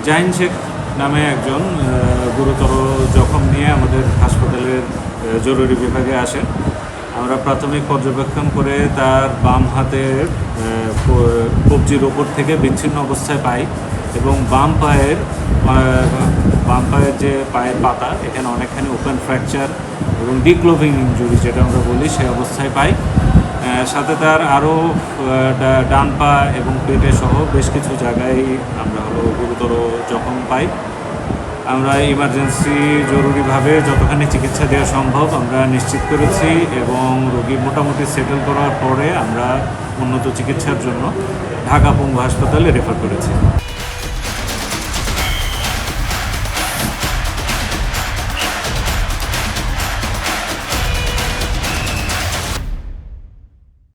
জাহিন শেখ নামে একজন গুরুতর জখম নিয়ে আমাদের হাসপাতালের জরুরি বিভাগে আসেন। আমরা প্রাথমিক পর্যবেক্ষণ করে তার বাম হাতের কবজির ওপর থেকে বিচ্ছিন্ন অবস্থায় পাই এবং বাম পায়ের যে পায়ের পাতা এখানে অনেকখানি ওপেন ফ্র্যাকচার এবং ডিক্লোভিং ইনজুরি যেটা আমরা বলি সেই অবস্থায় পাই। সাথে তার আরও ডান পা এবং পেটে সহ বেশ কিছু জায়গায় আমরা গুরুতর জখম পাই। আমরা ইমার্জেন্সি জরুরিভাবে যতখানি চিকিৎসা দেওয়া সম্ভব আমরা নিশ্চিত করেছি এবং রোগী মোটামুটি সেটেল করার পরে আমরা উন্নত চিকিৎসার জন্য ঢাকা পঙ্গু হাসপাতালে রেফার করেছি।